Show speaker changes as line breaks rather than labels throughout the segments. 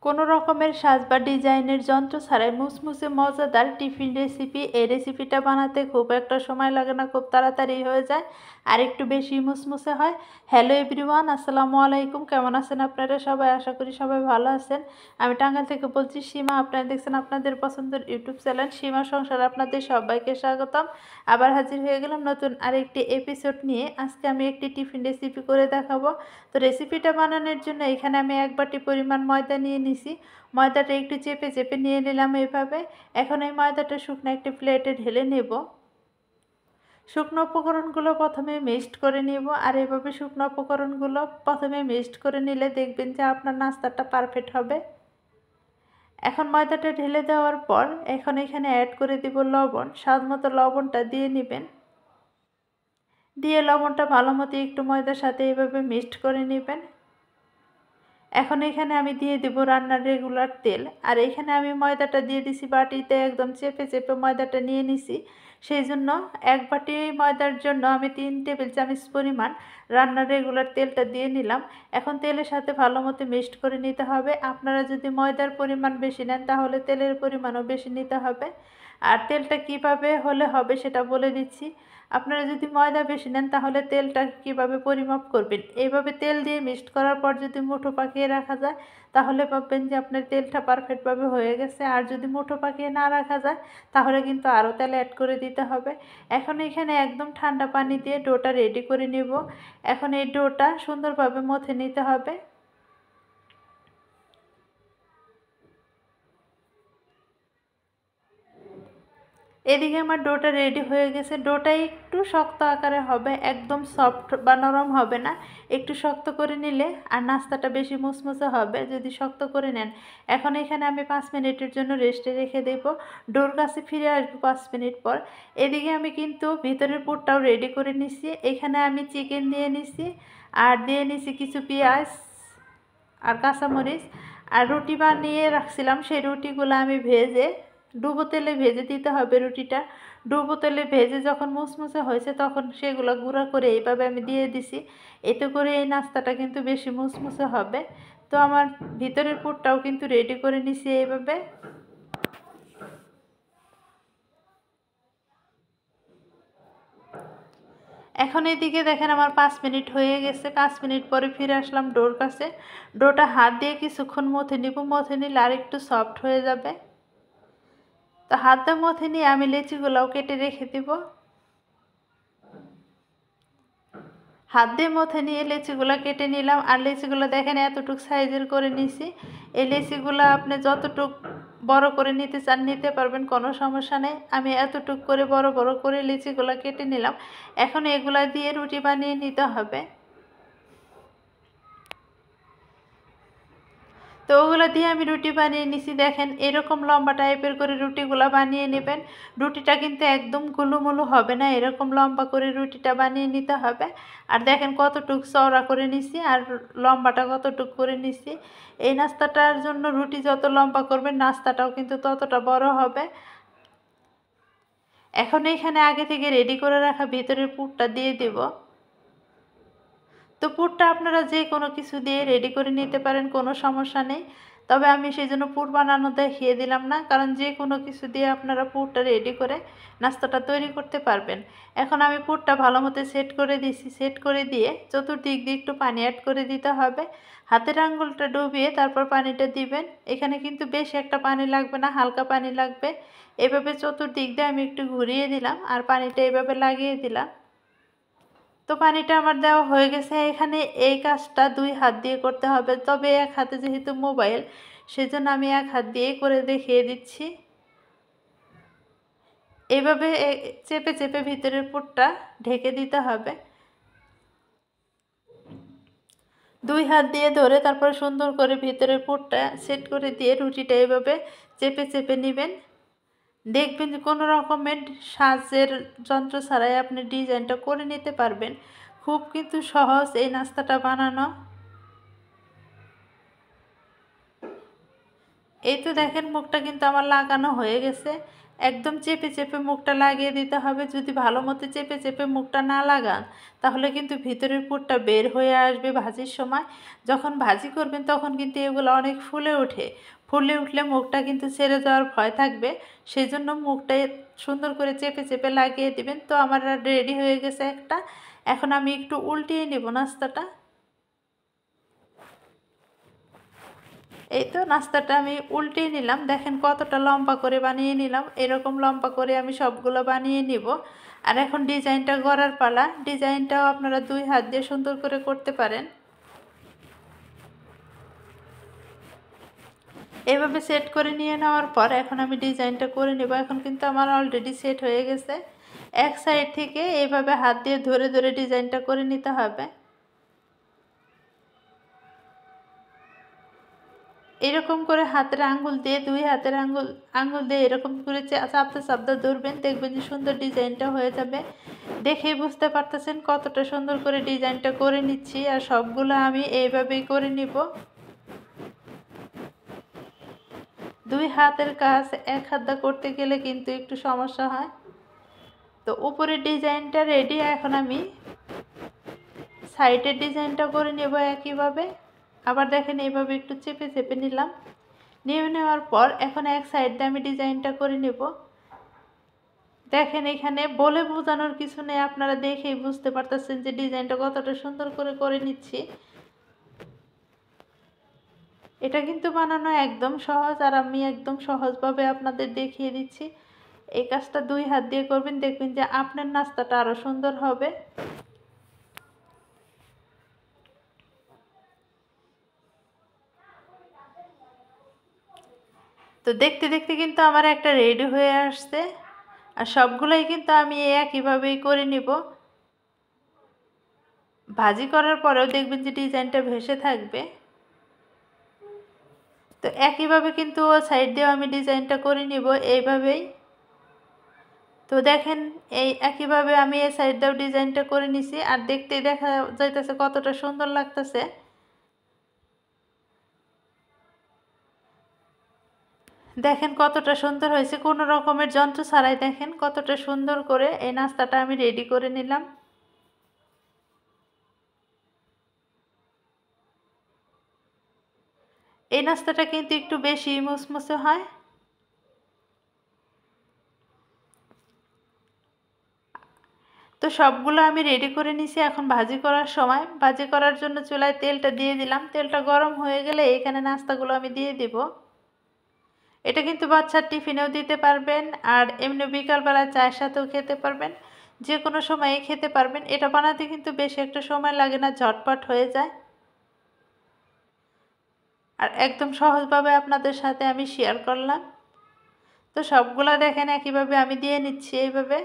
কোনো রকমের সাজ বা ডিজাইনের যন্ত্র ছাড়াই মুসমুসে মজাদার টিফিন রেসিপি। এই রেসিপিটা বানাতে খুব একটা সময় লাগে না, খুব তাড়াতাড়ি হয়ে যায় আর একটু বেশি মুসমুসে হয়। হ্যালো এভরিওয়ান, আসসালামু আলাইকুম। কেমন আছেন আপনারা সবাই? আশা করি সবাই ভালো আছেন। আমি টাঙ্গাইল থেকে বলছি সীমা। আপনারা দেখছেন আপনাদের পছন্দের ইউটিউব চ্যানেল সীমা সংসার। আপনাদের সবাইকে স্বাগতম। আবার হাজির হয়ে গেলাম নতুন আরেকটি এপিসোড নিয়ে। আজকে আমি একটি টিফিন রেসিপি করে দেখাবো। তো রেসিপিটা বানানোর জন্য এখানে আমি 1 বাটি পরিমাণ ময়দা নিয়ে নিছি। ময়দাটা একটু চেপে চেপে নিয়ে নিলাম এভাবে। এখন এই ময়দাটা শুকনো একটি প্লেটে ঢেলে নেব। শুকনো উপকরণগুলো প্রথমে মিক্সড করে নেব। আর এভাবে শুকনো উপকরণগুলো প্রথমে মিক্সড করে নিলে দেখবেন যে আপনার নাস্তাটা পারফেক্ট হবে। এখন ময়দাটা ঢেলে দেওয়ার পর এখন এখানে অ্যাড করে দিব লবণ। স্বাদ মতো লবণটা দিয়ে নেবেন। দিয়ে লবণটা ভালো মতো একটু ময়দার সাথে এভাবে মিক্সড করে নেবেন। এখন এখানে আমি দিয়ে দেব রান্নার রেগুলার তেল। আর এখানে আমি ময়দাটা দিয়ে দিছি বাটিতে, একদম চেপে চেপে ময়দাটা নিয়ে নিছি। সেই জন্য 1 বাটি ময়দার জন্য আমি 3 টেবিল চামচ পরিমাণ রান্নার রেগুলার তেলটা দিয়ে নিলাম। এখন তেলের সাথে ভালো মতো মিক্সড করে নিতে হবে। আপনারা যদি ময়দার পরিমাণ বেশি নেন তাহলে তেলের পরিমাণও বেশি নিতে হবে। আর তেলটা কিভাবে হলে হবে সেটা বলে দিচ্ছি। আপনারা যদি ময়দা বেশি নেন তাহলে তেলটা কিভাবে পরিমাপ করবেন, এইভাবে তেল দিয়ে মিক্সড করার পর যদি মুঠো পাকিয়ে রাখা যায় তাহলে ভাববেন যে আপনার তেলটা পারফেক্টভাবে হয়ে গেছে। আর যদি মুঠো পাকিয়ে না রাখা যায় তাহলে কিন্তু আরও তেল অ্যাড করে দিতে হবে। এখন এখানে একদম ঠান্ডা পানি দিয়ে ডোটা রেডি করে নেব। এখন এই ডোটা সুন্দরভাবে মথে নিতে হবে। এদিকে আমার ডোটা রেডি হয়ে গেছে। ডোটা একটু শক্ত আকারে হবে, একদম সফট বা নরম হবে না। একটু শক্ত করে নিলে আর নাস্তাটা বেশি মুসমুসে হবে যদি শক্ত করে নেন। এখন এখানে আমি 5 মিনিটের জন্য রেস্টে রেখে দেব। ডোর কাছে ফিরে আসবো 5 মিনিট পর। এদিকে আমি কিন্তু ভিতরের পুরটাও রেডি করে নিছি। এখানে আমি চিকেন দিয়ে নিছি আর দিয়ে নিছি কিছু পেঁয়াজ আর কাঁচামরিচ। আর রুটি বানিয়ে রাখছিলাম, সেই রুটিগুলো আমি ভেজে ডুবো তেলে ভেজে দিতে হবে। রুটিটা ডুবো তেলে ভেজে যখন মুসমুসে হয়েছে তখন সেগুলো গুঁড়া করে এইভাবে আমি দিয়ে দিছি। এতে করে এই নাস্তাটা কিন্তু বেশি মুসমুসে হবে। তো আমার ভিতরের পুরটাও কিন্তু রেডি করে নিছি এইভাবে। এখন এদিকে দেখেন আমার 5 মিনিট হয়ে গেছে। 5 মিনিট পরে ফিরে আসলাম ডোর কাছে। ডোটা হাত দিয়ে কিছুক্ষণ মথে নিব। মথে নিলে আর একটু সফট হয়ে যাবে। তো হাত দিয়ে মথে নিয়ে আমি লেচিগুলোও কেটে রেখে দেব। হাত দিয়ে মথে নিয়ে লেচিগুলো কেটে নিলাম। আর লেচিগুলো দেখেন এতটুক সাইজের করে নিছি। এই লেচিগুলো আপনি যতটুক বড় করে নিতে চান নিতে পারবেন, কোনো সমস্যা নেই। আমি এতটুক করে বড় বড় করে লেচিগুলো কেটে নিলাম। এখন এগুলা দিয়ে রুটি বানিয়ে নিতে হবে। তো ওগুলো দিয়ে আমি রুটি বানিয়ে নিছি। দেখেন এরকম লম্বা টাইপের করে রুটিগুলো বানিয়ে নেবেন। রুটিটা কিন্তু একদম গুলুমুলু হবে না, এরকম লম্বা করে রুটিটা বানিয়ে নিতে হবে। আর দেখেন কতটুক চওড়া করে নিছি আর লম্বাটা কতটুক করে নিছি। এই নাস্তাটার জন্য রুটি যত লম্বা করবেন নাস্তাটাও কিন্তু ততটা বড় হবে। এখন এখানে আগে থেকে রেডি করে রাখা ভিতরের পুরটা দিয়ে দেব। তো পুরটা আপনারা যে কোনো কিছু দিয়ে রেডি করে নিতে পারেন, কোনো সমস্যা নেই। তবে আমি সেই জন্য পুর বানানো দেখিয়ে দিলাম না, কারণ যে কোনো কিছু দিয়ে আপনারা পুরটা রেডি করে নাস্তাটা তৈরি করতে পারবেন। এখন আমি পুরটা ভালো মতো সেট করে দিয়েছি। সেট করে দিয়ে চতুর্দিক দিয়ে একটু পানি অ্যাড করে দিতে হবে। হাতের আঙ্গুলটা ডুবিয়ে তারপর পানিটা দিবেন। এখানে কিন্তু বেশি একটা পানি লাগবে না, হালকা পানি লাগবে। এভাবে চতুর্দিক দিয়ে আমি একটু ঘুরিয়ে দিলাম আর পানিটা এভাবে লাগিয়ে দিলাম। তো পানিটা আমার দেওয়া হয়ে গেছে। এখানে এই কাজটা 2 হাত দিয়ে করতে হবে, তবে এক হাতে যেহেতু মোবাইল সেজন্য আমি 1 হাত দিয়েই করে দেখিয়ে দিচ্ছি। এইভাবে চেপে চেপে ভিতরের পুরটা ঢেকে দিতে হবে। 2 হাত দিয়ে ধরে তারপর সুন্দর করে ভিতরের পুরটা সেট করে দিয়ে রুটিটা এইভাবে চেপে চেপে নেবেন। দেখবেন যে কোনো রকমের সাজের যন্ত্র ছাড়াই আপনি ডিজাইনটা করে নিতে পারবেন। খুব কিন্তু সহজ এই নাস্তাটা বানানো। এই তো দেখেন মুখটা কিন্তু আমার লাগানো হয়ে গেছে। একদম চেপে চেপে মুখটা লাগিয়ে দিতে হবে। যদি ভালো মতো চেপে চেপে মুখটা না লাগান তাহলে কিন্তু ভিতরের পুরটা বের হয়ে আসবে ভাজির সময়। যখন ভাজি করবেন তখন কিন্তু এগুলো অনেক ফুলে ওঠে। ফুলে উঠলে মুখটা কিন্তু ছেড়ে যাওয়ার ভয় থাকবে। সেই জন্য মুখটা সুন্দর করে চেপে চেপে লাগিয়ে দিবেন। তো আমার রেডি হয়ে গেছে একটা। এখন আমি একটু উল্টিয়ে নেব নাস্তাটা। এই তো নাস্তাটা আমি উল্টিয়ে নিলাম। দেখেন কতটা লম্বা করে বানিয়ে নিলাম। এরকম লম্বা করে আমি সবগুলো বানিয়ে নিব। আর এখন ডিজাইনটা করার পালা। ডিজাইনটাও আপনারা 2 হাত দিয়ে সুন্দর করে করতে পারেন। এভাবে সেট করে নিয়ে নেওয়ার পর এখন আমি ডিজাইনটা করে নেব। এখন কিন্তু আমার অলরেডি সেট হয়ে গেছে। এক সাইড থেকে এইভাবে হাত দিয়ে ধরে ধরে ডিজাইনটা করে নিতে হবে। এরকম করে হাতের আঙ্গুল দিয়ে 2 হাতের আঙ্গুল দিয়ে এরকম করে চাপতে চাপতে ধরবেন। দেখবেন যে সুন্দর ডিজাইনটা হয়ে যাবে। দেখেই বুঝতে পারতেছেন কতটা সুন্দর করে ডিজাইনটা করে নিচ্ছি। আর সবগুলো আমি এইভাবেই করে নিব। 2 হাতের কাজ 1 হাত দিয়ে করতে গেলে কিন্তু একটু সমস্যা হয়। তো উপরের ডিজাইনটা রেডি। এখন আমি সাইডের ডিজাইনটা করে নেব একইভাবে। আবার দেখেন এইভাবে একটু চেপে চেপে নিলাম। নিয়ে নেওয়ার পর এখন এক সাইড দিয়ে আমি ডিজাইনটা করে নেব। দেখেন এখানে বলে বোঝানোর কিছু নেই, আপনারা দেখেই বুঝতে পারতেছেন যে ডিজাইনটা কতটা সুন্দর করে করে নিচ্ছি। এটা কিন্তু বানানো একদম সহজ, আর আমি একদম সহজভাবে আপনাদের দেখিয়ে দিচ্ছি। এই কাজটা 2 হাত দিয়ে করবেন, দেখবেন যে আপনার নাস্তাটা আরো সুন্দর হবে। তো দেখতে দেখতে কিন্তু আমার একটা রেডি হয়ে আসছে। আর সবগুলোই কিন্তু আমি একইভাবেই করে নিব। ভাজি করার পরেও দেখবেন যে ডিজাইনটা ভেসে থাকবে। তো একইভাবে কিন্তু সাইড দিয়েও আমি ডিজাইনটা করে নিব এইভাবেই। তো দেখেন এই একইভাবে আমি এই সাইড দিয়েও ডিজাইনটা করে নিছি। আর দেখতেই দেখা যাইতেছে কতটা সুন্দর লাগতেছে। দেখেন কতটা সুন্দর হয়েছে, কোনো রকমের যন্ত্র ছাড়াই দেখেন কতটা সুন্দর করে এই নাস্তাটা আমি রেডি করে নিলাম। এই নাস্তাটা কিন্তু একটু বেশি মুসমুসে হয়। তো সবগুলো আমি রেডি করে নিছি। এখন ভাজি করার সময়, ভাজি করার জন্য চুলায় তেলটা দিয়ে দিলাম। তেলটা গরম হয়ে গেলে এখানে নাস্তাগুলো আমি দিয়ে দিব। এটা কিন্তু বাচ্চার টিফিনেও দিতে পারবেন, আর এমনি বিকালবেলা চায়ের সাথেও খেতে পারবেন। যে কোনো সময়ে খেতে পারবেন। এটা বানাতে কিন্তু বেশি একটা সময় লাগে না, ঝটপট হয়ে যায়। আর একদম সহজভাবে আপনাদের সাথে আমি শেয়ার করলাম। তো সবগুলা দেখেন একইভাবে আমি দিয়ে নিচ্ছি এইভাবে।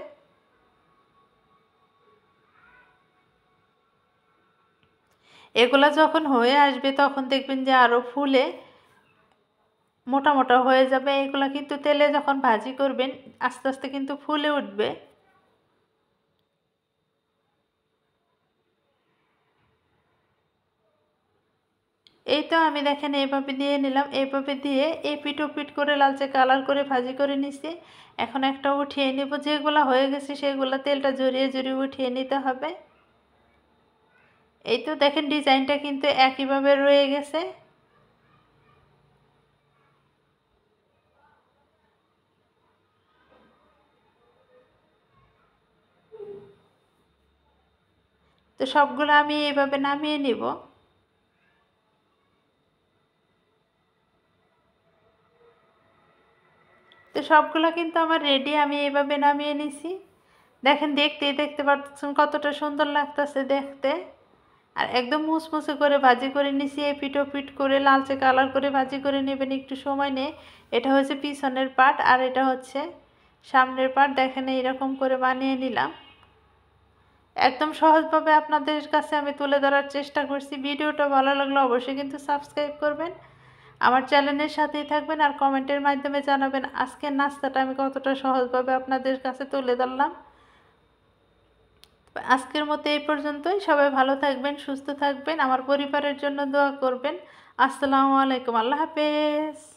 এগুলা যখন হয়ে আসবে তখন দেখবেন যে আরও ফুলে মোটা মোটা হয়ে যাবে। এগুলা কিন্তু তেলে যখন ভাজি করবেন আস্তে আস্তে কিন্তু ফুলে উঠবে। এই তো আমি দেখেন এইভাবে দিয়ে নিলাম। এইভাবে দিয়ে এপিট ওপিট করে লালচে কালার করে ভাজি করে নিছি। এখন একটা উঠিয়ে নেব। যেগুলো হয়ে গেছে সেগুলো তেলটা জড়িয়ে জড়িয়ে উঠিয়ে নিতে হবে। এই তো দেখেন ডিজাইনটা কিন্তু একইভাবে রয়ে গেছে। তো সবগুলো আমি এইভাবে নামিয়ে নিব। তো সবগুলো কিন্তু আমার রেডি, আমি এইভাবে নামিয়ে নিছি। দেখেন দেখতে পাচ্ছেন কতটা সুন্দর লাগতেছে দেখতে। আর একদম মুসমুসে করে ভাজি করে নিছি। এপিট ওপিট করে লালচে কালার করে ভাজি করে নেবেন একটু সময় নিয়ে। এটা হচ্ছে পিছনের পার্ট আর এটা হচ্ছে সামনের পার্ট। দেখেন এইরকম করে বানিয়ে নিলাম। একদম সহজভাবে আপনাদের কাছে আমি তুলে ধরার চেষ্টা করছি। ভিডিওটা ভালো লাগলে অবশ্যই কিন্তু সাবস্ক্রাইব করবেন, আমার চ্যানেলের সাথেই থাকবেন, আর কমেন্টের মাধ্যমে জানাবেন আজকের নাস্তাটা আমি কতটা সহজভাবে আপনাদের কাছে তুলে ধরলাম। আজকের মতো এই পর্যন্তই। সবাই ভালো থাকবেন, সুস্থ থাকবেন, আমার পরিবারের জন্য দোয়া করবেন। আসসালামু আলাইকুম, আল্লাহ হাফেজ।